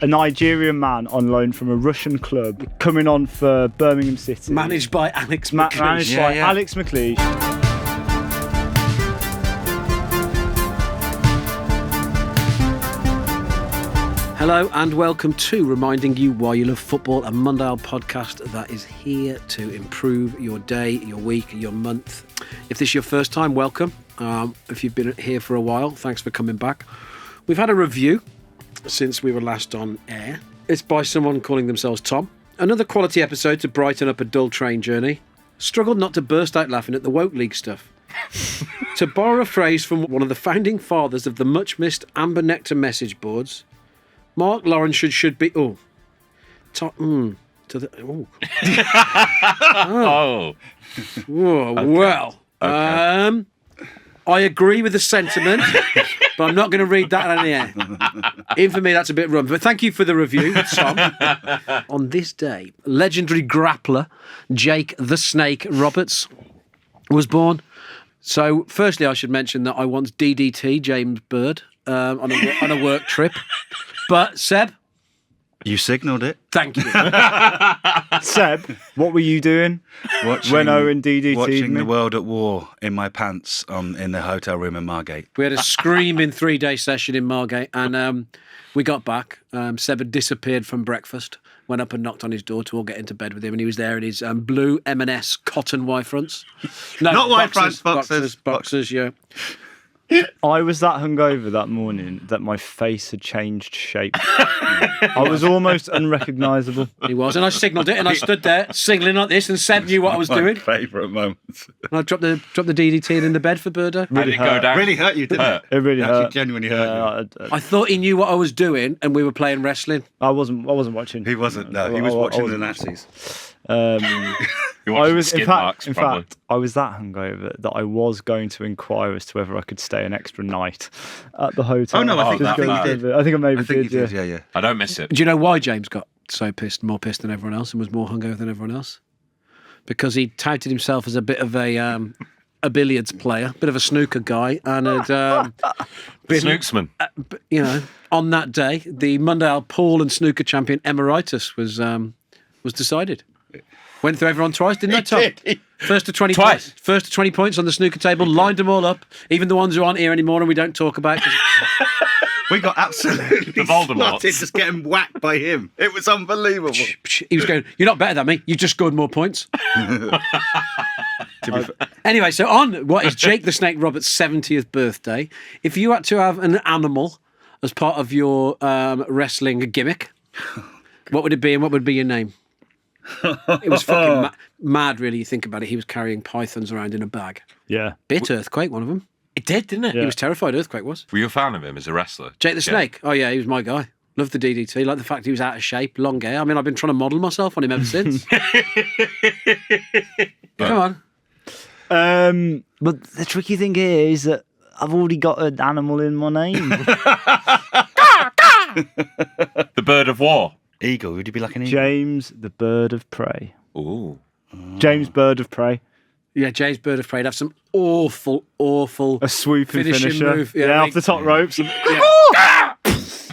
a Nigerian man on loan from a Russian club coming on for Birmingham City. Managed by Alex McLeish. Managed by Alex McLeish. Hello and welcome to Reminding You Why You Love Football, a Mundial podcast that is here to improve your day, your week, your month. If this is your first time, welcome. If you've been here for a while, thanks for coming back. We've had a review since we were last on air. It's by someone calling themselves Tom. Another quality episode to brighten up a dull train journey. Struggled not to burst out laughing at the woke league stuff. To borrow a phrase from one of the founding fathers of the much-missed Amber Nectar message boards, Mark Lawrence should be... Oh. To the... Oh. Well. Okay. I agree with the sentiment, but I'm not going to read that on the air. Even for me, that's a bit rum. But thank you for the review, Tom. On this day, legendary grappler Jake the Snake Roberts was born. So, firstly, I should mention that I once DDT James Bird on a work trip. But, Seb? You signalled it. Thank you. Seb, what were you doing when Owen DDT'd watching me? the world at war in my pants in the hotel room in Margate. We had a screaming 3-day session in Margate, and we got back. Seb had disappeared from breakfast, went up and knocked on his door to all get into bed with him, and he was there in his blue M&S cotton Y-fronts. No, not Y-fronts, boxers, yeah. I was that hungover that morning that my face had changed shape. I was almost unrecognisable. He was, and I signalled it, and I stood there signalling like this, and Seb knew what I was doing. Favourite moments. And I dropped the DDT in the bed for Birdo. Really did it go down? Really hurt you, didn't it? It really hurt. Genuinely hurt you. I thought he knew what I was doing, and we were playing wrestling. I wasn't watching. He wasn't. No, he was watching the Nazis. I was in fact, I was that hungover that I was going to inquire as to whether I could stay an extra night at the hotel. Oh no, I think you did. I think I maybe did. Yeah. I don't miss it. Do you know why James got so more pissed than everyone else, and was more hungover than everyone else? Because he touted himself as a bit of a billiards player, a bit of a snooker guy, and had been, Snooksman. On that day, the Mundial pool and snooker champion emeritus was decided. Went through everyone twice, didn't they, Tom? First to 20 Twice. First to 20 points on the snooker table, lined them all up, even the ones who aren't here anymore and we don't talk about. We got absolutely the Voldemort slotted just getting whacked by him. It was unbelievable. He was going, "You're not better than me. You just scored more points." Anyway, so on what is Jake the Snake Roberts' 70th birthday, if you had to have an animal as part of your wrestling gimmick, what would it be and what would be your name? It was fucking mad, really. You think about it. He was carrying pythons around in a bag. Yeah. Bit Earthquake, one of them. It did, didn't it? Yeah. He was terrified, Earthquake was. Were you a fan of him as a wrestler? Jake the Snake? Oh, yeah, he was my guy. Loved the DDT. Like the fact he was out of shape, long hair. I mean, I've been trying to model myself on him ever since. Come on. But the tricky thing here is that I've already got an animal in my name. The bird of war. Eagle, would you be like an eagle? James the Bird of Prey. Ooh. James Bird of Prey. Yeah, James Bird of Prey. Have some awful A swooping finishing finisher. move. Yeah, off the top ropes.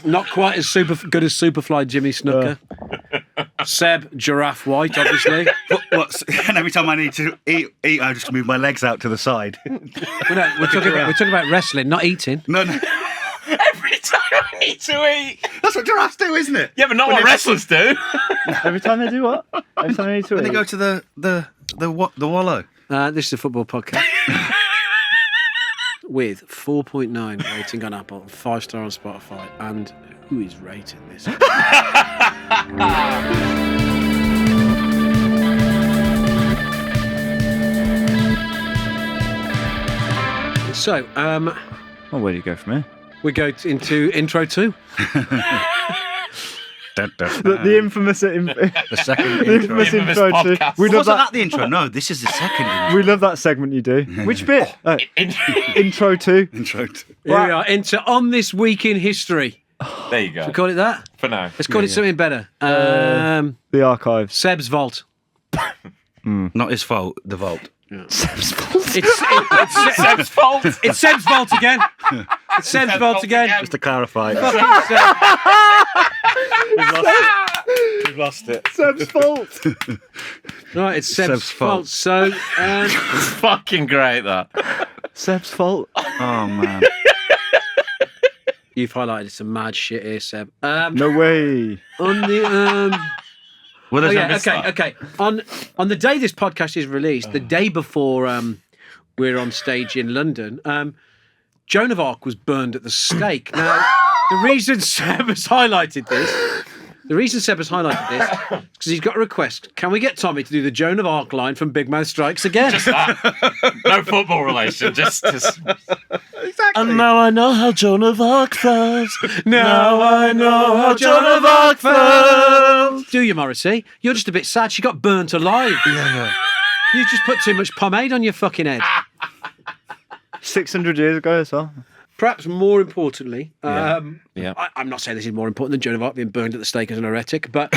Not quite as good as Superfly Jimmy Snooker. Seb Giraffe White, obviously. And every time I need to eat, I just move my legs out to the side. We're talking about wrestling, not eating. No. Every time I need to eat. That's what giraffes do, isn't it? Yeah, but not what wrestlers do. Every time they do what? Every time they need to When eat. they go to the wallow. This is a football podcast. With 4.9 rating on Apple, 5-star on Spotify, and who is rating this? So, Well, where do you go from here? we go into intro 2. The infamous The second the infamous intro to. podcast. We love Wasn't that. that the intro? No, this is the second intro. We love that segment you do. Which bit? Intro to. Intro to. Here we are, into On This Week in History. There you go. We call it that? For now. Let's call it something better. The archives. Seb's Vault. Not his fault, the vault. Seb's fault. It's Seb's fault. It's Seb's Vault again. It's Seb's Vault again. Just to clarify. We've lost it. Seb's fault. Right, it's Seb's fault. So, Fucking great, that. Seb's fault. Oh, man. you've highlighted some mad shit here, Seb. No way. On the Well, Oh, there's yeah, a miss that. okay. On the day this podcast is released, the day before we're on stage in London, Joan of Arc was burned at the stake. Now, the reason Seb has highlighted this is because he's got a request. Can we get Tommy to do the Joan of Arc line from Big Mouth Strikes Again? Just that. No football relation. Just. Exactly. And now I know how Joan of Arc felt. Now I know how Joan of Arc felt. Do you, Morrissey? You're just a bit sad. She got burnt alive. Yeah. You just put too much pomade on your fucking head. 600 years ago as well. Perhaps more importantly, Yeah. I'm not saying this is more important than Joan of Arc being burned at the stake as an heretic, but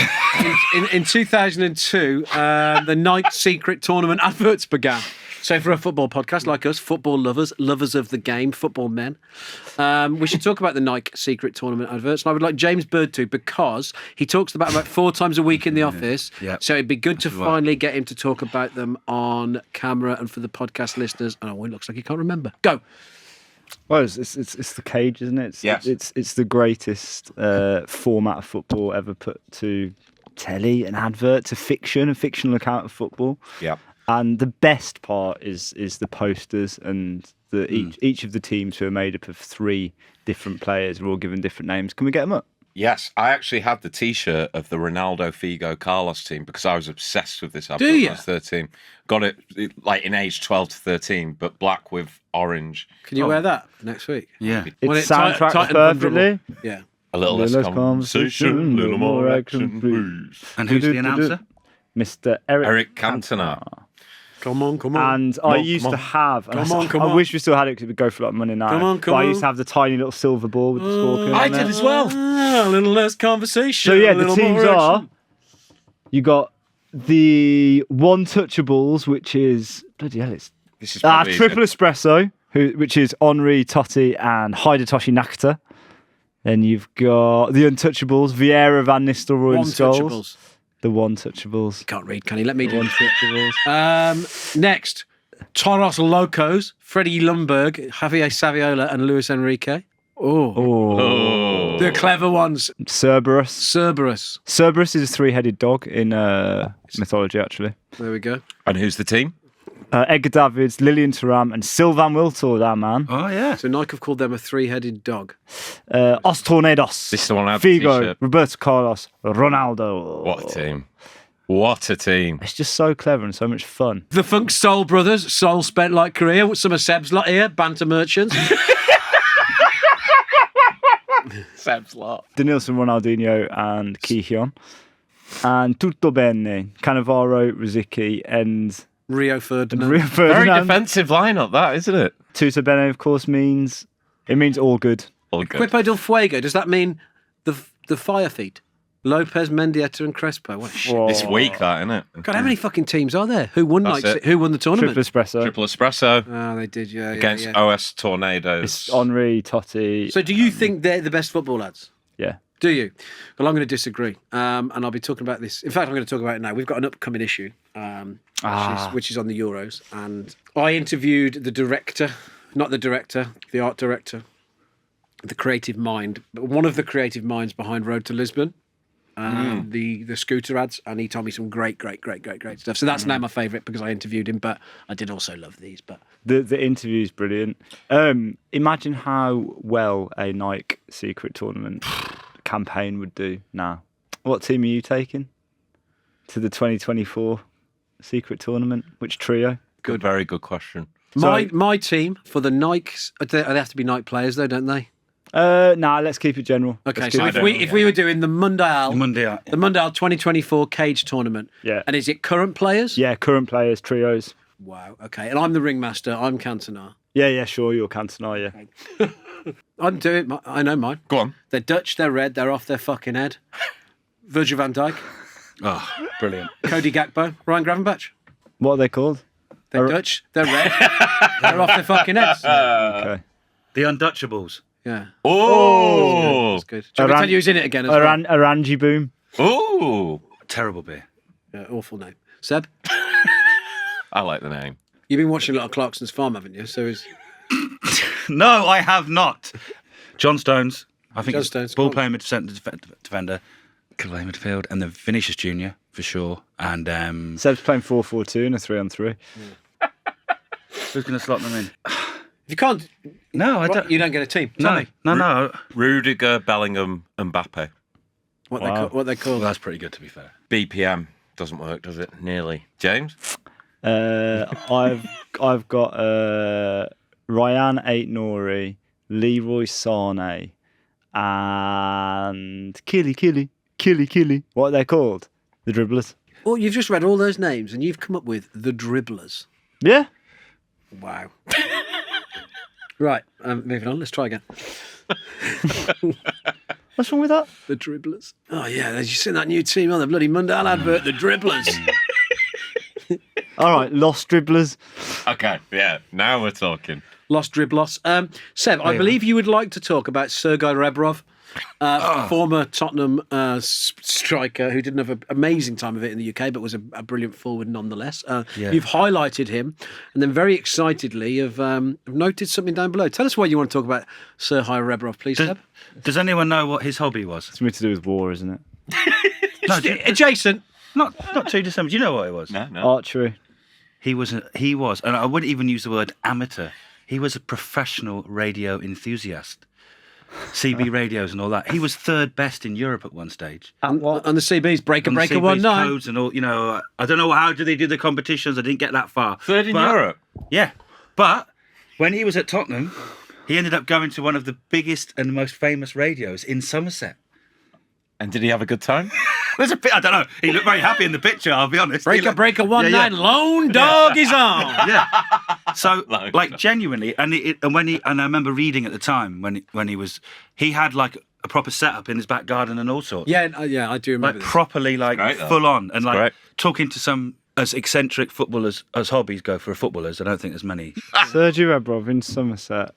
in 2002, the Nike Secret Tournament adverts began. So for a football podcast like us, football lovers of the game, football men, we should talk about the Nike Secret Tournament adverts. And I would like James Bird to, because he talks about 4 times a week in the office. Yeah. So it'd be good to finally get him to talk about them on camera and for the podcast listeners. Oh, it looks like he can't remember. Go. Well, it's the cage, isn't it? Yes. It's the greatest format of football ever put to telly, an advert, to fiction, a fictional account of football. Yeah. And the best part is the posters and each of the teams who are made up of 3 different players are all given different names. Can we get them up? Yes, I actually had the T-shirt of the Ronaldo, Figo, Carlos team because I was obsessed with this advert Do when you? I was 13. Got it like in age 12 to 13, but black with orange. Can you wear that next week? Yeah. It Well, soundtracks tight and perfectly. vulnerable. Yeah. A little less Little less conversation, little more action, please. And who's the announcer? Mr. Eric Cantona. Come on. And I used to have. and I wish we still had it because it would go for like money now. Come on. But I used to have the tiny little silver ball with the scorpion. I on did it. as well. A little less conversation. So yeah, a the little teams more are. action. You got the One-Touchables, which is bloody hell. It's This is probably triple espresso, which is Henri, Totti, and Hidetoshi Nakata. Then you've got the Untouchables, Vieira, Van Nistelrooy, and Scholes. Untouchables. The One-Touchables. Can't read, can he? Let me do One-Touchables. Next, Toros Locos, Freddie Lundberg, Javier Saviola, and Luis Enrique. Oh. The clever ones. Cerberus. Cerberus. Is a 3-headed dog in mythology, actually. There we go. And who's the team? Edgar Davids, Lilian Thuram, and Sylvain Wiltord, our man. Oh, yeah. So Nike have called them a 3-headed dog. Os Tornados. This is the one I had the Figo, t-shirt. Roberto Carlos, Ronaldo. What a team. What a team. It's just so clever and so much fun. The Funk Soul Brothers, Soul Spent Like Korea. Some of Seb's lot here, banter merchants. Seb's lot. Denilson, Ronaldinho, and Ki Hyun. And Tutto Bene, Cannavaro, Rosicky, and Rio Ferdinand. Rio Very Ferdinand. defensive lineup, that, isn't it? Tutto Bene, of course, means all good. All good. Quipo del Fuego, does that mean the fire feet? Lopez, Mendieta, and Crespo. What shit. Whoa. It's weak, that, isn't it? God, how many fucking teams are there? Who won That's it. Who won the tournament? Triple espresso. Triple espresso Oh, they did, yeah. against yeah. OS Tornadoes. It's Henri, Totti. So do you think they're the best football lads? Yeah. Do you? Well, I'm going to disagree. And I'll be talking about this. In fact, I'm going to talk about it now. We've got an upcoming issue, which is on the Euros. And I interviewed the director, not the director, the art director, the creative mind, but one of the creative minds behind Road to Lisbon. The scooter ads, and he told me some great stuff. So that's now my favourite because I interviewed him, but I did also love these. But The interview is brilliant. Imagine how well a Nike Secret Tournament campaign would do now. What team are you taking to the 2024 Secret Tournament? Which trio? Good, very good question. my team for the Nikes, they have to be Nike players though, don't they? Let's keep it general. Okay, Let's so keep if we were doing the Mundial 2024 Cage Tournament, Yeah. and is it current players? Yeah, current players, trios. Wow. Okay, and I'm the ringmaster. I'm Cantona. Yeah, sure, you're Cantona, yeah. I'm doing. I know mine. Go on. They're Dutch. They're red. They're off their fucking head. Virgil van Dijk, Oh, brilliant. Cody Gakpo, Ryan Gravenberch. What are they called? They're Dutch. They're red. They're off their fucking heads. Okay. The Untouchables. Oh. That's good. Shall we tell you who's in it again as well? Aranji Boom. Oh. Terrible beer. Awful name. Seb, I like the name. you've been watching a lot of Clarkson's Farm, haven't you? So is No, I have not. John Stones. I think John it's Stones, ball go playing defender. Could play midfield. And then Vinicius Jr. for sure. And Seb's playing 4-4-2 and a 3-on-3. who's going to slot them in? if you can't, No, I don't. you don't get a team. No, Tommy, no. Rudiger, Bellingham, Mbappe. what they call? Well, that's pretty good, to be fair. BPM doesn't work, does it? Nearly. James? I've got Ryan Aït-Nouri, Leroy Sané, and Killy. What are they called? The Dribblers. Oh, you've just read all those names and you've come up with the Dribblers. Yeah. Wow. Right, moving on. Let's try again. What's wrong with that? The Dribblers. Oh yeah, did you see that new team on the bloody Mundial advert? The Dribblers. All right, Lost Dribblers. Okay, yeah, now we're talking. Lost Dribblos. Seb, I believe you would like to talk about Serhiy Rebrov, former Tottenham striker who didn't have an amazing time of it in the UK, but was a brilliant forward nonetheless. You've highlighted him, and then very excitedly have noted something down below. Tell us why you want to talk about Serhiy Rebrov, please, Seb. Does anyone know what his hobby was? Something to do with war, isn't it? No, Adjacent. not too dissimilar. Do you know what it was? No. Archery. He was, and I wouldn't even use the word amateur. He was a professional radio enthusiast. CB radios and all that. He was third best in Europe at one stage. And the CB's breaker On the CB's 19. codes and all, I don't know how do they do the competitions. I didn't get that far. Third in But- Europe? Yeah, but when he was at Tottenham, he ended up going to one of the biggest and most famous radios in Somerset. And did he have a good time? There's a bit, I don't know. He looked very happy in the picture. I'll be honest. Breaker 19. Yeah. Lone dog is on. Yeah. So, Like- like, genuinely, and I remember reading at the time when he had like a proper setup in his back garden and all sorts. Yeah, I do remember Like this. properly, like great, though. full on, and like great. talking to some as eccentric footballers as hobbies go for footballers. I don't think there's many. Serhiy Rebrov in Somerset.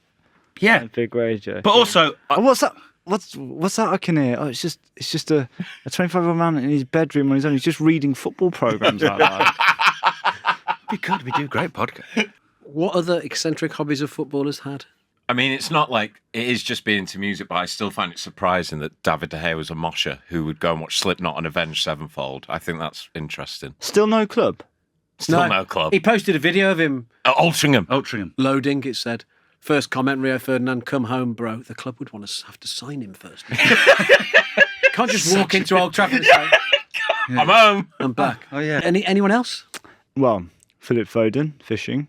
Yeah, Big radio. but also, Oh, what's that? What's that I can hear? Oh, it's just a 25-year-old man in his bedroom on his own. He's just reading football programs out loud. we do a great podcast. What other eccentric hobbies have footballers had? I mean, it's not like it is just being into music, but I still find it surprising that David De Gea was a mosher who would go and watch Slipknot and Avenged Sevenfold. I think that's interesting. Still no club. Still no club. He posted a video of him Altrincham. loading, it said. First comment, Rio Ferdinand, come home, bro. The club would want to have to sign him first. Can't just walk into Old Trafford and say, I'm home. I'm back. Oh yeah. Anyone else? Well, Philip Foden, fishing.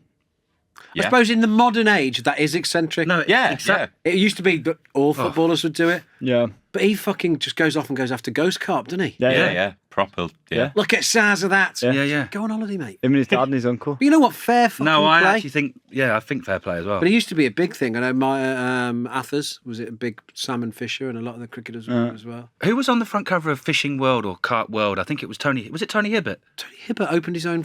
I suppose in the modern age, that is eccentric. No, Yeah, exactly. It used to be that all footballers would do it. Yeah. But he fucking just goes off and goes after Ghost Carp, doesn't he? Yeah. Proper. Yeah. Look at size of that. Yeah. Go on holiday, mate. Him and his dad and his uncle. But you know what? Fair fucking No, I play. actually think, I think fair play as well. But it used to be a big thing. I know my Athers was it a big salmon fisher, and a lot of the cricketers were as well. Who was on the front cover of Fishing World or Carp World? I think it was Tony. Was it Tony Hibbert? Tony Hibbert opened his own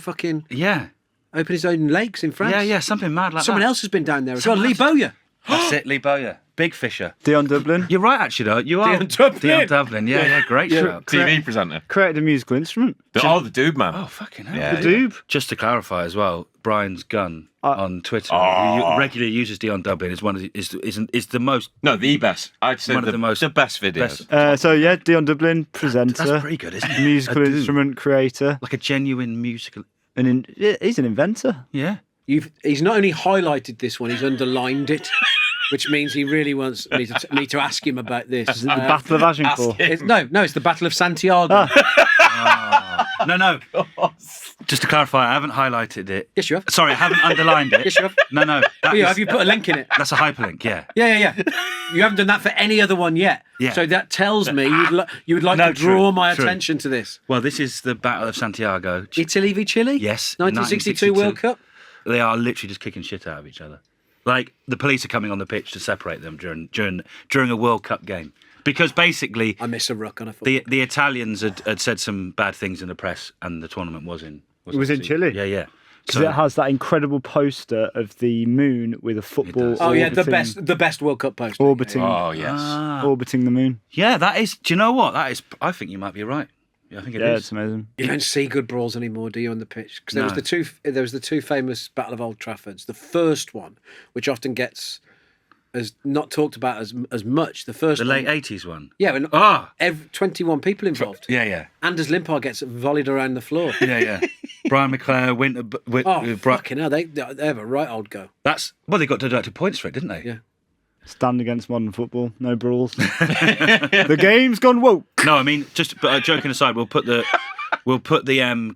Yeah. lakes in France. Yeah, something mad like Someone that. else has been down there as well. Someone Lee else. Bowyer. That's it, Lee Bowyer. Big fisher. Dion Dublin. You're right, actually, though. You are. Dion Dublin. Dion Dublin. Yeah, great shout. TV presenter. Created a musical instrument. The Dude Man. Oh, fucking hell. Yeah. The Doob. Just to clarify as well, Brian's gun on Twitter, Oh. who regularly uses Dion Dublin, is one of the, is the most. No, the best. I'd say One of the most- the best videos. best- Dion Dublin, presenter. That's pretty good, isn't it? Musical A dude. instrument creator. Like a genuine musical. He's an inventor. Yeah. He's not only highlighted this one, he's underlined it, which means he really wants me to ask him about this. The Battle of Agincourt. It's the Battle of Santiago. No. Just to clarify, I haven't highlighted it. Yes, you have. Sorry, I haven't underlined it. Yes, you have. No. that Oh, yeah, is- have you put a link in it? That's a hyperlink, yeah. Yeah. You haven't done that for any other one yet. Yeah. So that tells me you would like No, to draw true, my true. attention to this. Well, this is the Battle of Santiago. Italy v Chile? Yes, 1962 World Cup? They are literally just kicking shit out of each other. Like the police are coming on the pitch to separate them during a World Cup game. Because basically I miss a ruck on a football. the Italians had said some bad things in the press and the tournament was in Chile? Yeah. Because it has that incredible poster of the moon with a football. does. Oh yeah, orbiting, the best World Cup poster. orbiting, Oh, yes. orbiting the moon. Yeah, that is. Do you know what? That is. I think you might be right. I think it Yeah, is. it's amazing. You don't see good brawls anymore, do you, on the pitch? Because there was the two famous Battle of Old Traffords. The first one, which often gets not talked about as much. The first The one, late 80s one. yeah, and 21 people involved. Yeah. Anders Limpar gets volleyed around the floor. Yeah. Brian McClare, Fucking hell, they have a right old go. They got deducted points for it, didn't they? Yeah. Stand against modern football. No brawls. The game's gone woke. No, I mean, joking aside, we'll put the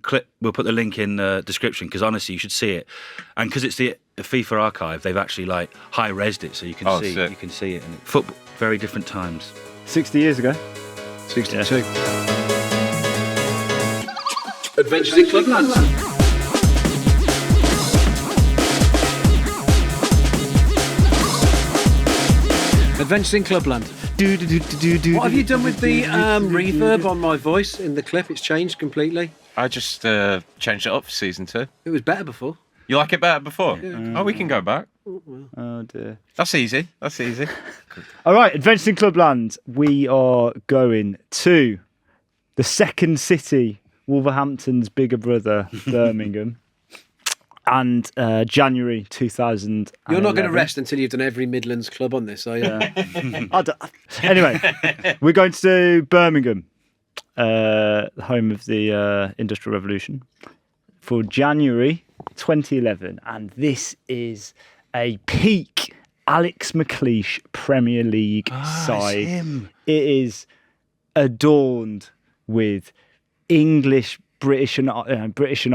clip, we'll put the link in the description because honestly, you should see it, and because it's the FIFA archive, they've actually like high-resed it so you can see sick. you can see it. And football, very different times. 60 years ago. 62. Adventures in Clubland. Adventures in Clubland. What have you done with the reverb on my voice in the clip? It's changed completely. I just changed it up for season 2. It was better before. You like it better before? Oh, we can go back. Oh dear. That's easy. All right, Adventures in Clubland. We are going to the second city, Wolverhampton's bigger brother, Birmingham, and January 2000. You're not going to rest until you've done every Midlands club on this, are you? Anyway, we're going to Birmingham, the home of the Industrial Revolution, for January 2011, and this is a peak Alex McLeish Premier League side. Him. It is adorned with English, British and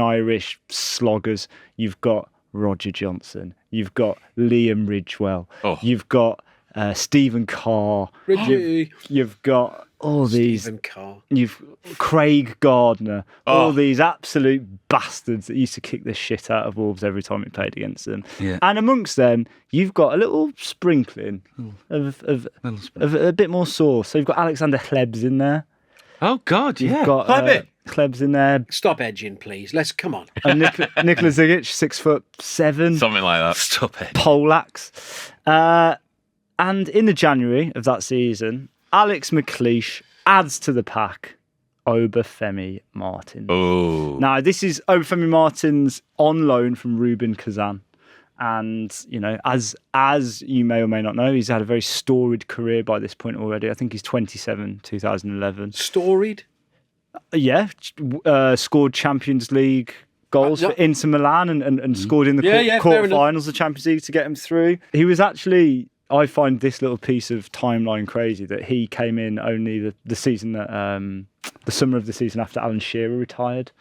Irish sloggers. You've got Roger Johnson. You've got Liam Ridgewell. Oh. You've got Stephen Carr. Ridgey. You've got all these. Stephen Carr. You've Craig Gardner. All these absolute bastards that used to kick the shit out of Wolves every time we played against them. Yeah. And amongst them, you've got a little sprinkling of a bit more sauce. So you've got Alexander Hlebs in there. Oh God, yeah. You've got Hlebs in there. Stop edging, please. Come on. And Nikola Zigic, 6'7", Something like that. Stop it. Poleax. And in the January of that season, Alex McLeish adds to the pack Obafemi Martins. Oh. Now, this is Obafemi Martins on loan from Rubin Kazan. And, you know, as you may or may not know, he's had a very storied career by this point already. I think he's 27, 2011. Storied? Yeah, scored Champions League goals for Inter Milan and scored in the quarterfinals of the Champions League to get him through. He was actually... I find this little piece of timeline crazy that he came in only the season that the summer of the season after Alan Shearer retired,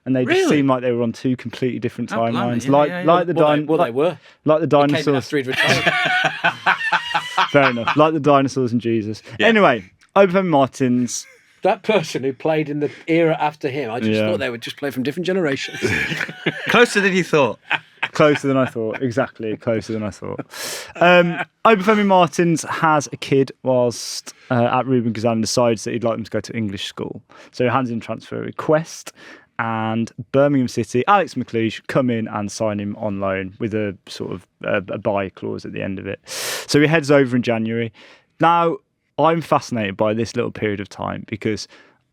and they just seemed like they were on two completely different timelines. They were like the dinosaurs. He came in after he'd retired. Fair enough. Like the dinosaurs and Jesus. Yeah. Anyway, Obafemi Martins. That person who played in the era after him, I just thought they would just play from different generations. Closer than you thought. Closer than I thought. Exactly. Closer than I thought. Obafemi Martins has a kid whilst at Rubin Kazan and decides that he'd like them to go to English school. So he hands in transfer request, and Birmingham City, Alex McLeish, come in and sign him on loan with a sort of a buy clause at the end of it. So he heads over in January. Now, I'm fascinated by this little period of time because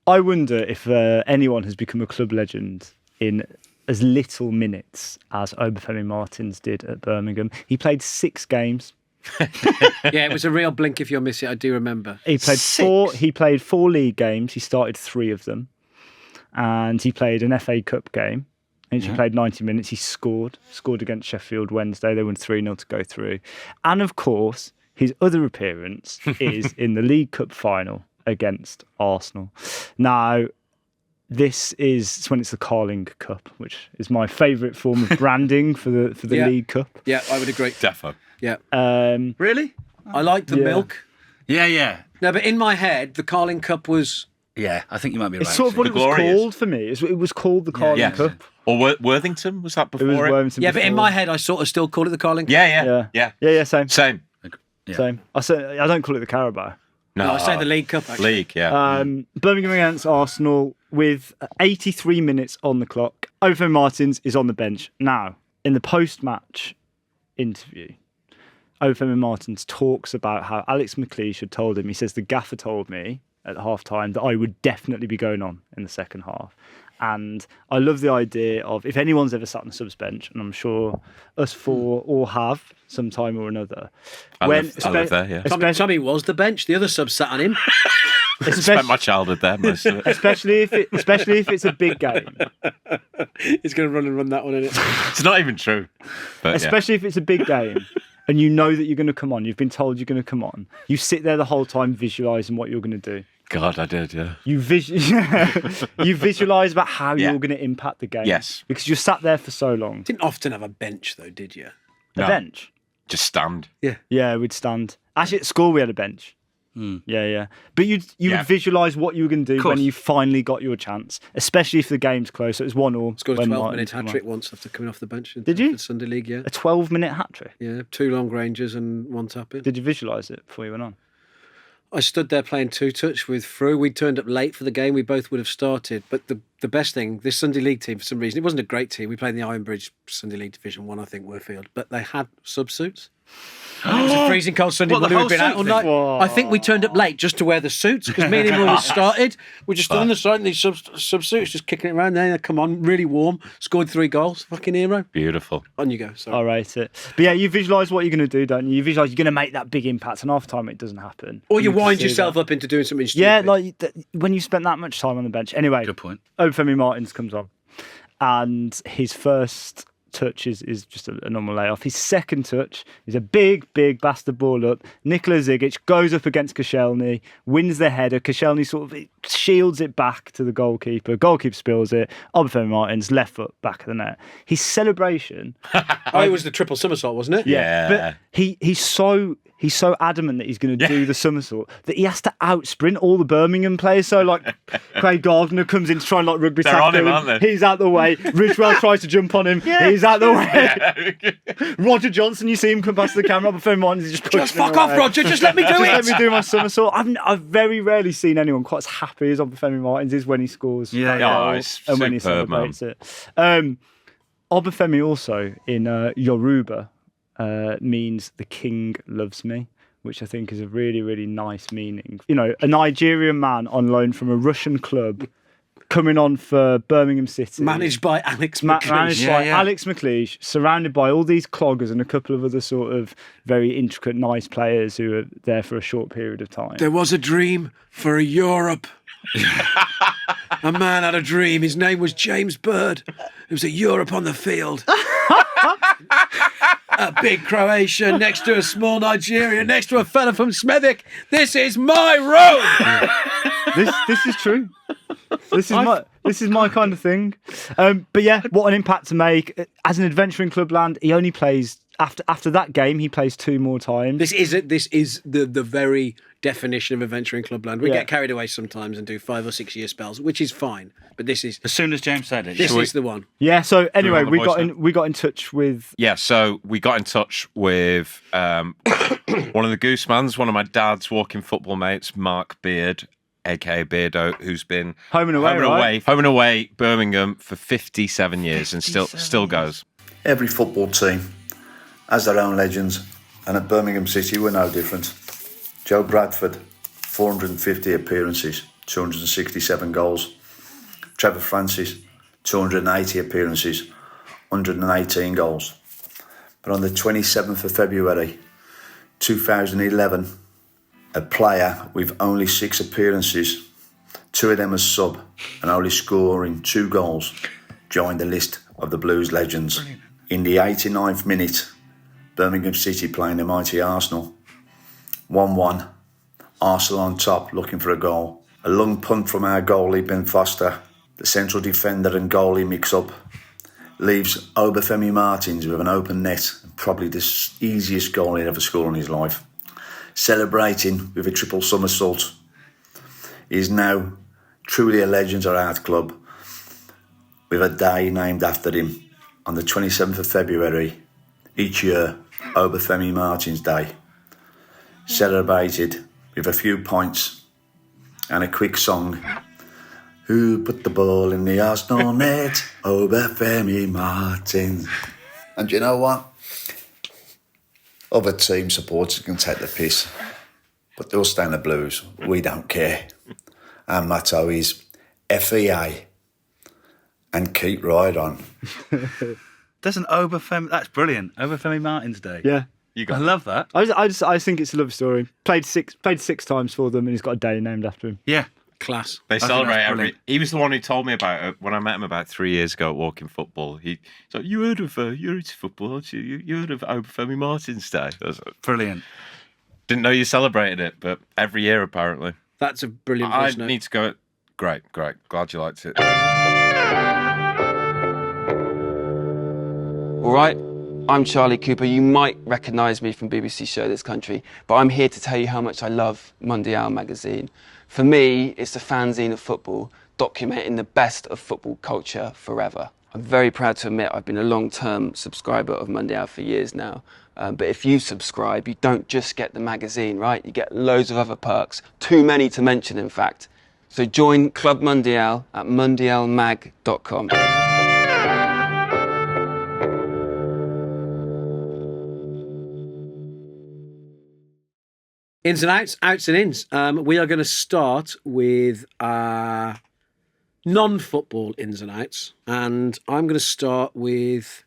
I wonder if anyone has become a club legend in as little minutes as Obafemi Martins did at Birmingham. He played 6 games. Yeah, it was a real blink if you'll miss it. I do remember. He played 4. He played 4 league games. He started 3 of them, and he played an FA Cup game. And he played 90 minutes. He scored against Sheffield Wednesday. They won 3-0 to go through, and of course, his other appearance is in the League Cup final against Arsenal. Now, this is when it's the Carling Cup, which is my favourite form of branding for the League Cup. Yeah, I would agree. Defo. Yeah. Really? I like the milk. Yeah. No, but in my head, the Carling Cup was... Yeah, I think you might be right. It's sort of what it was called for me. It was called the Carling Cup. Or Worthington, was that before it? Was Worthington yeah, before. But in my head, I sort of still call it the Carling Cup. Yeah, same. Yeah. Same. I don't call it the Carabao. No, I say the League Cup, actually. League, yeah. Birmingham against Arsenal with 83 minutes on the clock. Obafemi Martins is on the bench. Now, in the post-match interview, Obafemi Martins talks about how Alex McLeish had told him, he says, the gaffer told me at half time that I would definitely be going on in the second half. And I love the idea of, if anyone's ever sat on the subs bench, and I'm sure us four all have some time or another. I live there, yeah. Tommy was the bench. The other subs sat on him. I spent my childhood there, most of it. Especially if it's a big game. He's going to run that one, isn't it? It's not even true. But, especially if it's a big game and you know that you're going to come on. You've been told you're going to come on. You sit there the whole time visualising what you're going to do. God, I did, yeah. You visualise about how you're going to impact the game. Yes. Because you're sat there for so long. Didn't often have a bench, though, did you? A bench? Just stand. Yeah. Yeah, we'd stand. Actually, at school we had a bench. Yeah. But you would visualise what you were going to do when you finally got your chance, especially if the game's close. So it was 1-1. Scored a 12-minute hat-trick once after coming off the bench. Did you? The Sunday League, yeah. A 12-minute hat-trick? Yeah, 2 long ranges and 1 tap-in. Did you visualise it before you went on? I stood there playing 2-touch with Fru. We turned up late for the game. We both would have started. But the best thing, this Sunday League team, for some reason, it wasn't a great team. We played in the Ironbridge Sunday League Division 1, I think, Worthington. But they had sub-suits. It was a freezing cold Sunday morning. We'd been out all night. I think we turned up late just to wear the suits because me and him always started. We just stood on the side in these sub-suits, just kicking it around there. Come on, really warm. Scored 3 goals. Fucking hero. Beautiful. On you go. Sorry. I'll rate it. But yeah, you visualise what you're going to do, don't you? You visualise you're going to make that big impact, and half time it doesn't happen. Or you wind yourself up into doing something stupid. Yeah, like when you spent that much time on the bench. Anyway, Good point. Obafemi Martins comes on, and his first touch is just a normal layoff. His second touch is a big bastard ball up. Nikola Zigic goes up against Koscielny, wins the header. Koscielny sort of shields it back to the goalkeeper. Goalkeeper spills it. Obafemi Martins, left foot, back of the net. His celebration... it was the triple somersault, wasn't it? Yeah. But he's so adamant that he's going to do the somersault that he has to out-sprint all the Birmingham players. So, like, Craig Gardner comes in to try and, like, rugby tackle him, aren't they? He's out the way. Ridgewell tries to jump on him. He's out the way. Roger Johnson, you see him come past the camera. Obafemi Martins is just fuck off, Roger. Just let me do it. Let me do my somersault. I've very rarely seen anyone quite as happy as Obafemi Martins is when he scores. It's and when he celebrates it. Obafemi also in Yoruba means the king loves me, which I think is a really, really nice meaning. You know, a Nigerian man on loan from a Russian club coming on for Birmingham City. Managed by Alex McLeish. Managed by Alex McLeish, surrounded by all these cloggers and a couple of other sort of very intricate, nice players who are there for a short period of time. There was a dream for Europe. A man had a dream. His name was James Bird. It was a Europe on the field. A big Croatia next to a small Nigeria, next to a fella from Smethwick. This is my road. This is true. This is my kind of thing. But yeah, what an impact to make. As an adventuring clubland, he only plays after that game. He plays 2 more times. This is the very definition of adventuring clubland. We get carried away sometimes and do 5 or 6 year spells, which is fine. But this is as soon as James said it. This is the one. Yeah. So anyway, we got in touch with. Yeah. So we got in touch with one of the Goosemans, one of my dad's walking football mates, Mark Beard, aka Beardo, who's been home and away Birmingham for 57 years and still goes. Every football team has their own legends, and at Birmingham City we're no different. Joe Bradford, 450 appearances, 267 goals. Trevor Francis, 280 appearances, 118 goals. But on the 27th of February 2011, a player with only 6 appearances, 2 of them as sub, and only scoring 2 goals, joined the list of the Blues legends. Brilliant. In the 89th minute, Birmingham City playing the mighty Arsenal. 1-1, Arsenal on top looking for a goal. A long punt from our goalie, Ben Foster. The central defender and goalie mix up. Leaves Obafemi Martins with an open net, probably the easiest goal he'd ever scored in his life. Celebrating with a triple somersault. He is now truly a legend at our club, with a day named after him on the 27th of February each year, Obafemi Martins Day. Celebrated with a few pints and a quick song. Who put the ball in the Arsenal net? Obafemi Martins. And you know what? Other team supporters can take the piss, but they'll stay in the Blues. We don't care. Our motto is FEA and keep right on. There's an Obafemi. That's brilliant. Obafemi Martins Day. Yeah. I love that. I think it's a love story. Played six times for them, and he's got a day named after him. Yeah. Class. They think celebrate that's every. brilliant. He was the one who told me about it when I met him about 3 years ago at Walking Football. He's like, "You heard of you're into football, aren't you? You heard of Obafemi Martins Day?" I was like, Brilliant. didn't know you celebrated it, but every year apparently. That's a brilliant I voice note. need to go. Great. Glad you liked it. All right, I'm Charlie Cooper. You might recognise me from BBC Show This Country, but I'm here to tell you how much I love Mundial magazine. For me, it's the fanzine of football, documenting the best of football culture forever. I'm very proud to admit I've been a long-term subscriber of Mundial for years now. But if you subscribe, you don't just get the magazine, right? You get loads of other perks, too many to mention, in fact. So join Club Mundial at mundialmag.com. Ins and outs, outs and ins. We are going to start with non-football ins and outs. And I'm going to start with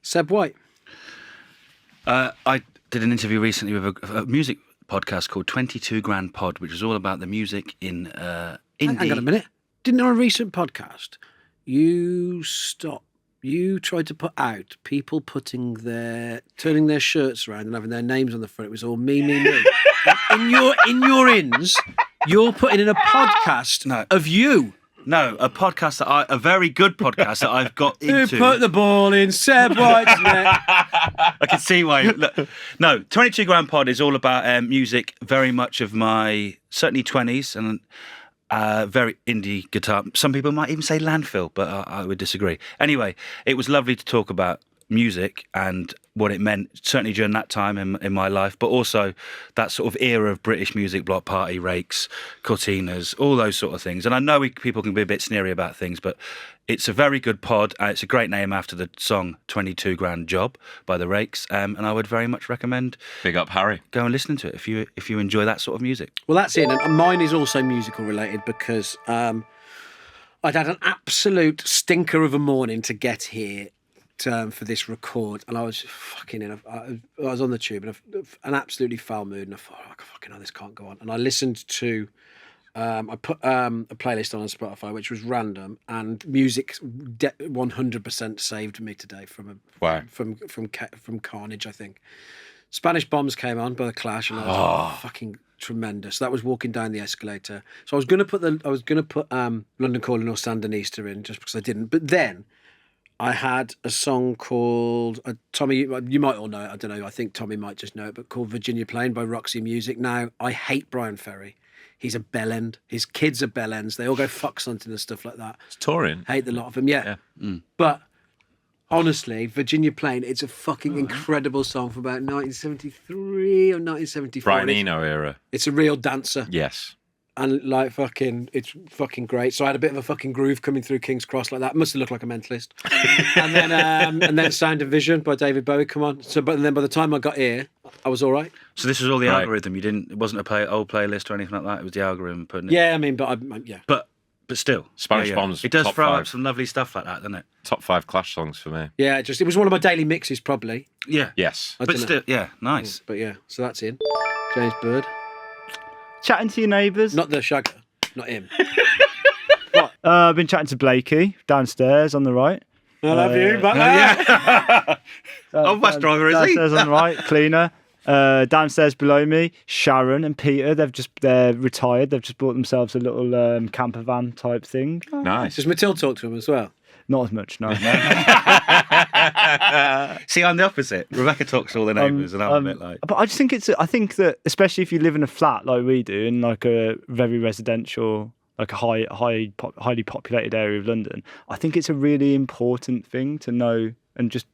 Seb White. I did an interview recently with a music podcast called 22 Grand Pod, which is all about the music in indie. Hang on a minute. Didn't on a recent podcast, you tried to put out people turning their shirts around and having their names on the front. It was all me. in your ins, you're putting in a podcast of you. No, a podcast a very good podcast that I've got into. Who put the ball in Seb White's net? I can see why. Look, no, 22 Grand Pod is all about music, very much of my certainly 20s and very indie guitar. Some people might even say landfill, but I would disagree. Anyway, it was lovely to talk about music and what it meant, certainly during that time in my life, but also that sort of era of British music, Block Party, Rakes, Cortinas, all those sort of things. And I know people can be a bit sneery about things, but it's a very good pod. It's a great name after the song 22 Grand Job by the Rakes. And I would very much recommend Big up, Harry. go and listen to it if you enjoy that sort of music. Well, that's it. And mine is also musical related because I'd had an absolute stinker of a morning to get here for this record, and I was I was on the tube in an absolutely foul mood, and I thought, oh, fucking hell, this can't go on. And I listened to, I put a playlist on Spotify, which was random, and music 100% saved me today from carnage. I think Spanish Bombs came on by The Clash, and I was like, fucking tremendous. That was walking down the escalator. So I was gonna put London Calling or Sandinista in just because I didn't, but then I had a song called Tommy. You might all know it. I don't know. I think Tommy might just know it, but called Virginia Plain by Roxy Music. Now I hate Brian Ferry. He's a bellend. His kids are bellends. They all go fox hunting and stuff like that. It's touring. Hate the lot of them. Yeah. But honestly, Virginia Plain, it's a fucking incredible song from about 1973 or 1974. Brian Eno era. It's a real dancer. Yes. And it's fucking great. So I had a bit of a fucking groove coming through King's Cross like that. Must have looked like a mentalist. and then Sound of Vision by David Bowie come on. But then by the time I got here, I was all right. So this was all the Right. algorithm. It wasn't old playlist or anything like that. It was the algorithm putting it. Yeah, I mean, but yeah. But still, Spanish Bombs, It does top throw up 5. some lovely stuff like that, doesn't it? Top 5 Clash songs for me. Yeah, it was one of my daily mixes probably. Yeah. Yes. I But dunno. still, yeah, nice. But yeah, so that's in. James Bird. Chatting to your neighbours. Not the shagger. Not him. I've been chatting to Blakey downstairs on the right. I love you. But Bus driver, is he? Downstairs on the right, cleaner. Downstairs below me, Sharon and Peter. They're retired. They've just bought themselves a little camper van type thing. Nice. does Matilda talk to him as well? Not as much, no. See, I'm the opposite. Rebecca talks to all the neighbours, and I'm a bit like. But I just think I think that especially if you live in a flat like we do, in like a very residential, like a highly populated area of London, I think it's a really important thing to know and just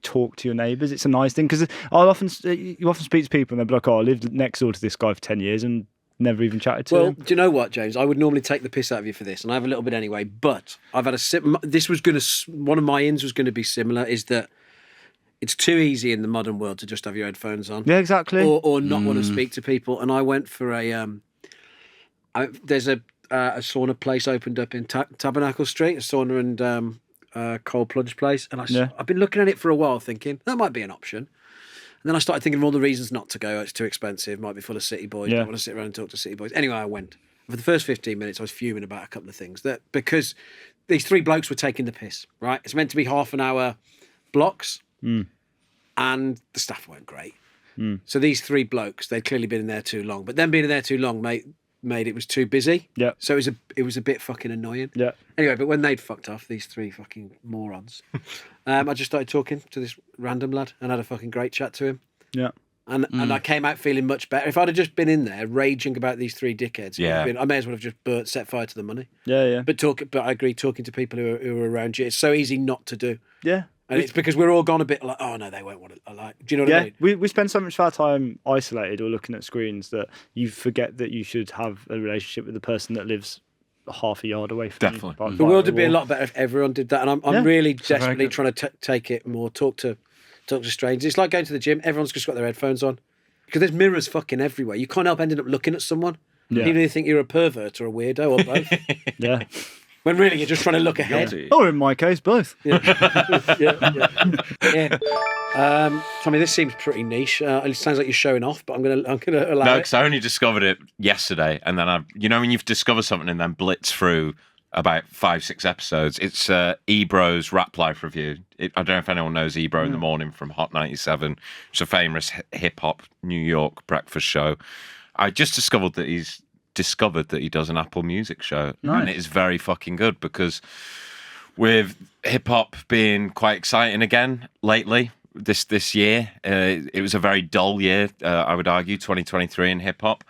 talk to your neighbours. It's a nice thing because you often speak to people and they'll be like, "Oh, I lived next door to this guy for 10 years and never even chatted to Well, him." do you know what, James? I would normally take the piss out of you for this, and I have a little bit anyway. But I've had one of my ins was going to be similar. Is that it's too easy in the modern world to just have your headphones on, Yeah, exactly. or not want to speak to people. And I went for there's a a sauna place opened up in Tabernacle Street, a sauna and cold plunge place. And I've been looking at it for a while thinking, that might be an option. And then I started thinking of all the reasons not to go. It's too expensive, might be full of city boys, don't want to sit around and talk to city boys. Anyway, I went. For the first 15 minutes, I was fuming about a couple of things. Because these three blokes were taking the piss, right? It's meant to be half an hour blocks, and the staff weren't great. So these three blokes, they'd clearly been in there too long. But them being in there too long made it was too busy. Yeah. So it was a bit fucking annoying. Yeah. Anyway, but when they'd fucked off, these three fucking morons, I just started talking to this random lad and had a fucking great chat to him. Yeah. And I came out feeling much better. If I'd have just been in there raging about these three dickheads, I may as well have just set fire to the money. Yeah, yeah. But I agree, talking to people who are around you, it's so easy not to do. Yeah. And it's because we're all gone a bit like, oh no, they won't want to. Like, do you know what I mean? We spend so much of our time isolated or looking at screens that you forget that you should have a relationship with the person that lives half a yard away from you. Definitely. The world would be a lot better if everyone did that. And I'm really desperately trying to take it more, talk to strangers. It's like going to the gym. Everyone's just got their headphones on because there's mirrors fucking everywhere. You can't help ending up looking at someone. Yeah. Even if you think you're a pervert or a weirdo or both. Yeah. When really you're just trying to look ahead. Or in my case, both. Yeah. Tommy, this seems pretty niche. It sounds like you're showing off, but I'm gonna allow it. No, because I only discovered it yesterday, and then when you've discovered something and then blitz through about 5-6 episodes. It's Ebro's Rap Life review. I don't know if anyone knows Ebro in the Morning from Hot 97. It's a famous hip hop New York breakfast show. I just discovered that he does an Apple Music show, and it is very fucking good because with hip hop being quite exciting again lately this year, it was a very dull year. I would argue 2023 in hip hop.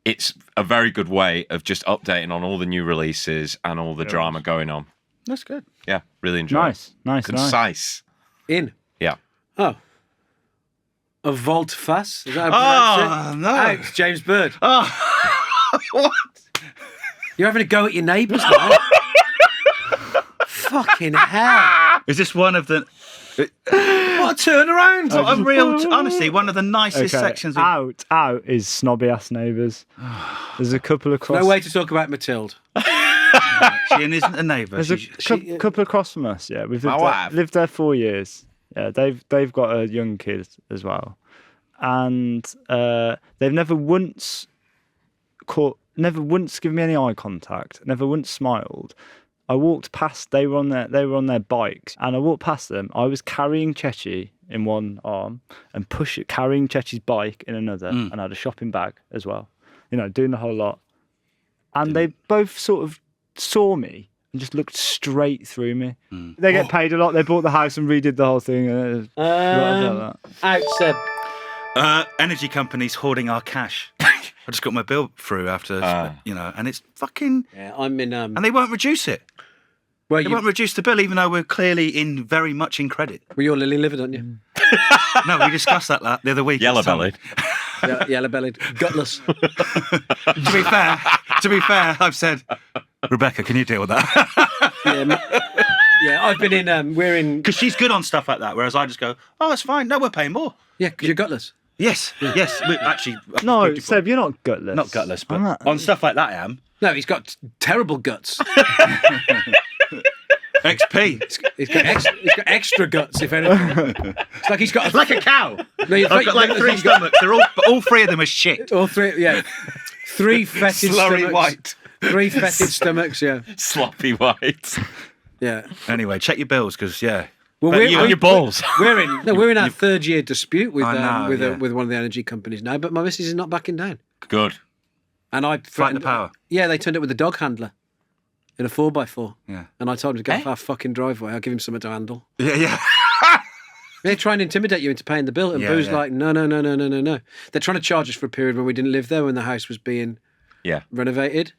It's a very good way of just updating on all the new releases and all the drama going on. That's good. Yeah, really enjoy it. Nice. Concise. Yeah. Oh. A volte-face? Is that how you pronounce it? No. Out, James Bird. Oh. What? You're having a go at your neighbours now? Fucking hell. Is this one of the... What a turnaround. Honestly, one of the nicest sections. Out is snobby ass neighbours. There's a couple across. No way to talk about Matilda. She isn't a neighbour. There's a couple across from us. Yeah, we've lived there 4 years. Yeah, they've got a young kid as well, and they've never once given me any eye contact. Never once smiled. I walked past. They were on their bikes, and I walked past them. I was carrying Chechi in one arm and carrying Chechi's bike in another, and I had a shopping bag as well. Doing the whole lot. And they both sort of saw me and just looked straight through me. They get paid a lot. They bought the house and redid the whole thing. Out, Seb. Energy companies hoarding our cash. I just got my bill through after, and it's fucking... Yeah, I'm in... And they won't reduce it. They won't reduce the bill, even though we're clearly very much in credit. Well, you're lily livered, aren't you? No, we discussed that the other week. Yellow-bellied. Yellow-bellied. Gutless. To be fair, I've said, Rebecca, can you deal with that? Yeah, I've been in... we're in... Because she's good on stuff like that, whereas I just go, oh, that's fine. No, we're paying more. Yeah, because you're gutless. Yes. Actually... No, Seb, you're not gutless. Not gutless, but on stuff like that I am. No, he's got terrible guts. XP. He's got extra guts, if anything. It's like he's got... like a cow. No, I've got like 3 stomachs. All 3 of them are shit. All 3, yeah. 3 fetid Slurry stomachs. white. 3 fetid stomachs, yeah. Sloppy white. Yeah. Anyway, check your bills, because, Well, we're your balls. We're in our 3rd year dispute with one of the energy companies now, but my missus is not backing down. Good. And I Fighting the power. Yeah, they turned up with a dog handler in a 4x4. Yeah. And I told him to get off our fucking driveway. I'll give him something to handle. Yeah. They try and intimidate you into paying the bill, and Boo's like, no. They're trying to charge us for a period when we didn't live there, when the house was being renovated,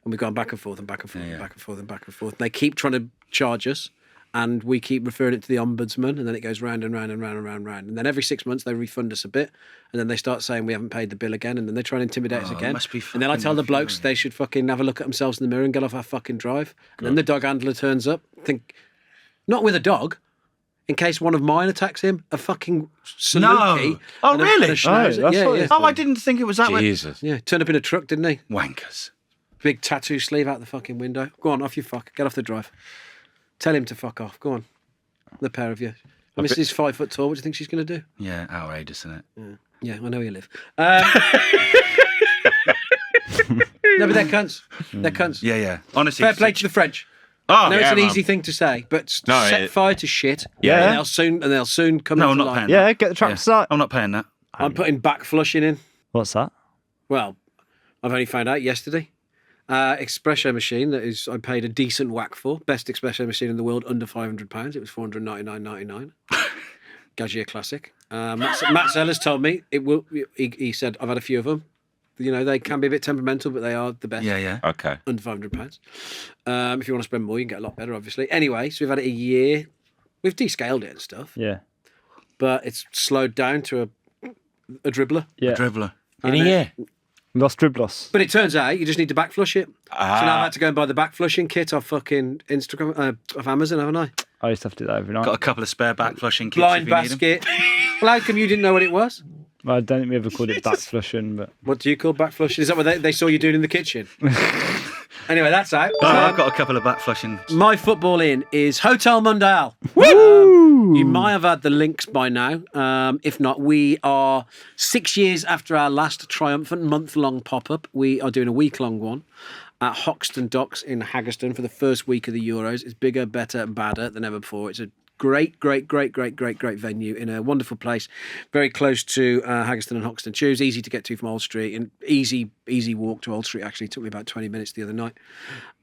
and we've gone back and forth and back and forth and back and forth and back and forth. They keep trying to charge us, and we keep referring it to the ombudsman, and then it goes round and round and round and round and round. And then every 6 months they refund us a bit, and then they start saying we haven't paid the bill again, and then they try and intimidate us again. And then I tell the blokes they should fucking have a look at themselves in the mirror and get off our fucking drive. And then the dog handler turns up, not with a dog, in case one of mine attacks him, a fucking saluki. No. Oh, really? I didn't think it was that way. Jesus. Yeah, turned up in a truck, didn't he? Wankers. Big tattoo sleeve out the fucking window. Go on, off you fuck. Get off the drive. Tell him to fuck off. Go on. The pair of you. I mean, she's 5 foot tall. What do you think she's going to do? Yeah, outrageous, isn't it? Yeah, I know where you live. No, but they're cunts. They're cunts. Yeah. Honestly, Fair play to the French. Oh, I know it's yeah, an man. easy thing to say, but No, set fire to shit. Yeah. and they'll soon come No, into I'm not line. paying Yeah, get the trap start. I'm not paying that. I'm putting backflushing in. What's that? Well, I've only found out yesterday. Espresso machine that is I paid a decent whack for. Best espresso machine in the world, under £500. It was $499.99. Gaggia classic. Matt Sellers told me it will. He said I've had a few of them. You know, they can be a bit temperamental, but they are the best. Yeah. Okay. Under £500. If you want to spend more, you can get a lot better, obviously. Anyway, so we've had it a year. We've descaled it and stuff, Yeah. but it's slowed down to a dribbler. Yeah. Dribbler. In a year. Lost Dribblos. But it turns out you just need to backflush it. So now I've had to go and buy the backflushing kit off fucking Instagram, off Amazon, haven't I? I used to have to do that every night. Got a couple of spare backflushing kits Blind if you need 'em. basket. Well, how come you didn't know what it was? Well, I don't think we ever called it backflushing, but What do you call backflushing? Is that what they saw you doing in the kitchen? Anyway, that's out. No, I've got a couple of backflushing. My football in is Hotel Mundial. You might have had the links by now. If not, we are 6 years after our last triumphant month-long pop-up. We are doing a week-long one at Hoxton Docks in Haggerston for the first week of the Euros. It's bigger, better, badder than ever before. It's a great venue in a wonderful place, very close to Haggerston and Hoxton Tubes, easy to get to from Old Street, and easy walk to Old Street. Actually, it took me about 20 minutes the other night.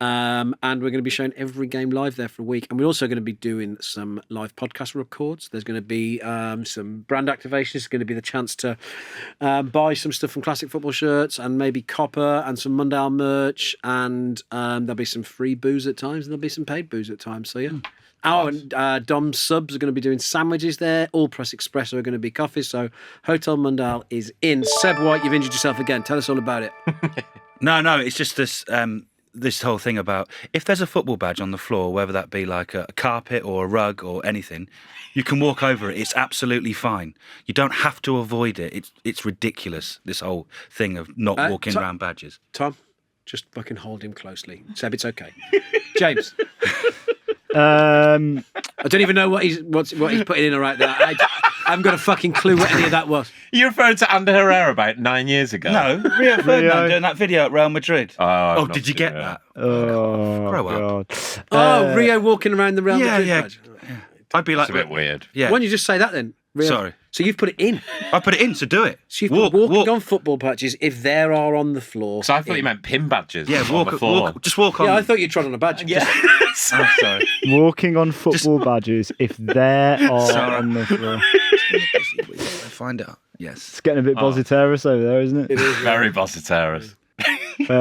And we're going to be showing every game live there for a week, and we're also going to be doing some live podcast records. There's going to be some brand activations. There's going to be the chance to buy some stuff from Classic Football shirts and maybe copper and some Mundial merch, and there'll be some free booze at times and there'll be some paid booze at times. So yeah. And Dom Subs are going to be doing sandwiches there. All Press Espresso are going to be coffees. So Hotel Mundial is in. Seb White, you've injured yourself again. Tell us all about it. No, it's just this this whole thing about if there's a football badge on the floor, whether that be like a carpet or a rug or anything, you can walk over it. It's absolutely fine. You don't have to avoid it. It's ridiculous, this whole thing of not walking around badges. Tom, just fucking hold him closely. Seb, it's okay. James. I don't even know what he's putting in right there. I haven't got a fucking clue what any of that was. You referred to Ander Herrera about 9 years ago. No, Rio Ferdinand doing that video at Real Madrid. Oh, Did you get that? oh Grow up. god. Rio walking around the Real Madrid badge. I'd be like, It's a bit weird. Yeah. Why don't you just say that then? Rio? Sorry. So you've put it in. I put it in, so do it. So you've put walking on football patches if there are on the floor. So I thought you meant pin badges. Yeah, on the floor. just walk on. Yeah, I thought you trod on a badge. Yeah. Oh, sorry. Walking on football badges if there are Sorry. on the floor. Find out. Yes. It's getting a bit Boziteris over there, isn't it? It is. Very Boziteris.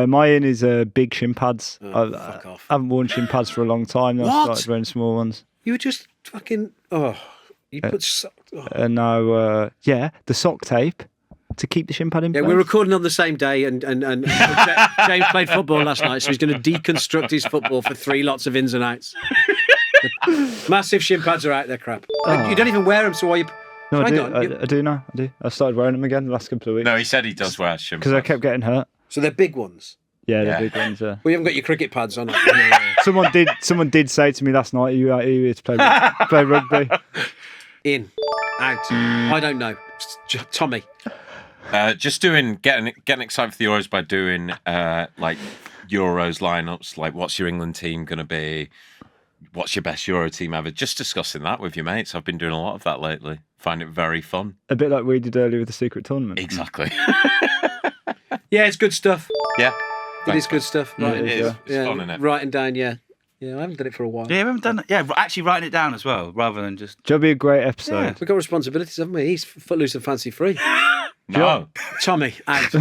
My in is big shin pads. Fuck off. I haven't worn shin pads for a long time. I What? started wearing small ones. You were just fucking. You put. And now, the sock tape to keep the shin pad in Yeah, place. we're recording on the same day, and James played football last night, so he's going to deconstruct his football for 3 lots of ins and outs. Massive shin pads are out there, crap. You don't even wear them, so why you? No, I Hang do. on, I do now. I do. I started wearing them again the last couple of weeks. No, he said he does wear shim Because I pads. kept getting hurt. So they're big ones. Yeah, Yeah. the big ones. Well, you haven't got your cricket pads on. Someone did say to me last night, "Are you here to play rugby?" In, out. I don't know. Tommy. Just getting excited for the Euros by doing like Euros lineups, like what's your England team going to be? What's your best Euro team ever? Just discussing that with your mates. I've been doing a lot of that lately. Find it very fun. A bit like we did earlier with the secret tournament. Exactly. Yeah, it's good stuff. Yeah. It is good stuff. Yeah, It is. It's fun, isn't it? Writing down, yeah. Yeah, I haven't done it for a while. Yeah, we haven't done that. Yeah, actually writing it down as well, rather than just. It'll be a great episode. We've got responsibilities, haven't we? He's footloose and fancy free. No. Tommy, out.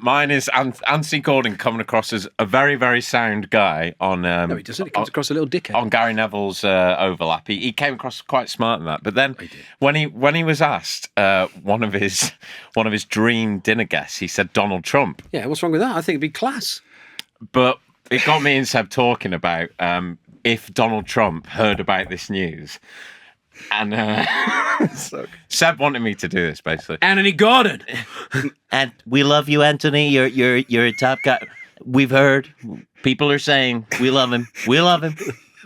Mine is Anthony Gordon coming across as a very, very sound guy on. No, he doesn't. He comes across a little dickhead. On Gary Neville's overlap. He came across quite smart in that. But then when he was asked one of his dream dinner guests, he said Donald Trump. Yeah, what's wrong with that? I think it'd be class. But it got me and Seb talking about if Donald Trump heard about this news. And Seb wanted me to do this, basically. Anthony Gordon. And we love you, Anthony. You're a top guy. We've heard. People are saying we love him. We love him.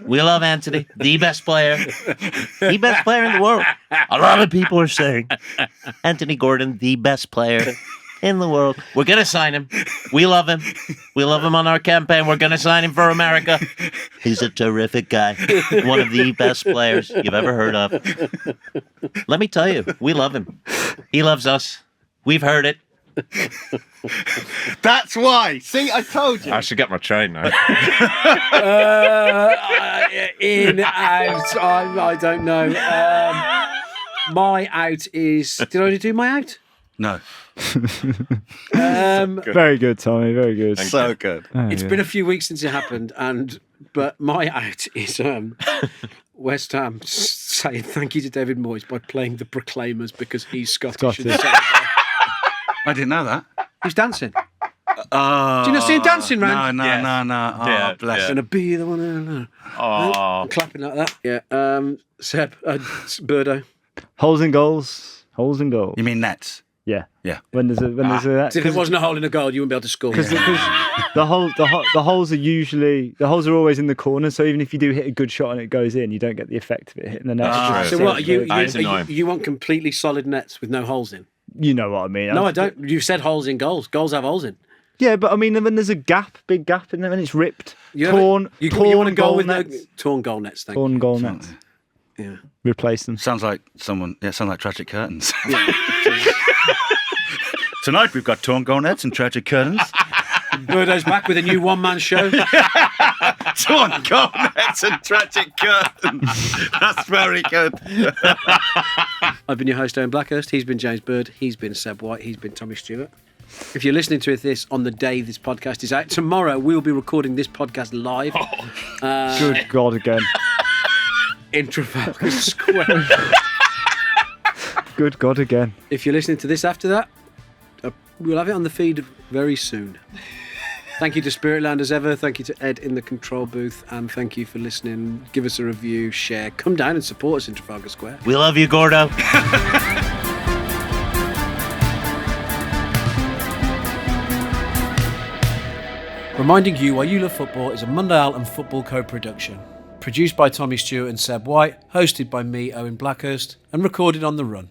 We love Anthony, the best player. The best player in the world. A lot of people are saying Anthony Gordon, the best player in the world. We're going to sign him. We love him. We love him on our campaign. We're going to sign him for America. He's a terrific guy. One of the best players you've ever heard of. Let me tell you, we love him. He loves us. We've heard it. That's why. See, I told you. I should get my train now. In, out, I don't know. My out is... Did I already do my out? No. Very good, Tommy. Very good. So good. It's been a few weeks since it happened, but my out is West Ham saying thank you to David Moyes by playing the Proclaimers because he's Scottish. And I didn't know that. he's dancing. Do you not see him dancing, Rand? No. Oh, Yeah, bless yeah. Gonna be the one. Oh, Clapping like that. Yeah. Seb, Birdo. Holes in goals. Holes in goals. You mean nets? Yeah. Yeah. When there's a If it wasn't a hole in a goal, you wouldn't be able to score. because the holes are always in the corner. So even if you do hit a good shot and it goes in, you don't get the effect of it hitting the net. Ah, So what? It's annoying. You want completely solid nets with no holes in? You know what I mean? No, I don't. You said holes in goals. Goals have holes in. Yeah, but I mean, when there's a big gap in there, and it's ripped, torn You want to go goal with nets. torn goal nets. Thank Torn you. goal nets. Yeah. Replace them. Sounds like someone. Yeah, sounds like Tragic Curtains. Tonight we've got torn goal nets and Tragic Curtains. Birdo's back with a new one-man show. Torn goal nets and Tragic Curtains. That's very good. I've been your host, Owen Blackhurst. He's been James Bird. He's been Seb White. He's been Tommy Stewart. If you're listening to this on the day this podcast is out, tomorrow we'll be recording this podcast live. Good God, again. In Trafalgar Square. Good God, again. If you're listening to this after that, we'll have it on the feed very soon. Thank you to Spiritland as ever. Thank you to Ed in the control booth. And thank you for listening. Give us a review, share. Come down and support us in Trafalgar Square. We love you, Gordo. Reminding You Why You Love Football is a Mundial and Football co-production. Produced by Tommy Stewart and Seb White, hosted by me, Owen Blackhurst, and recorded on the run.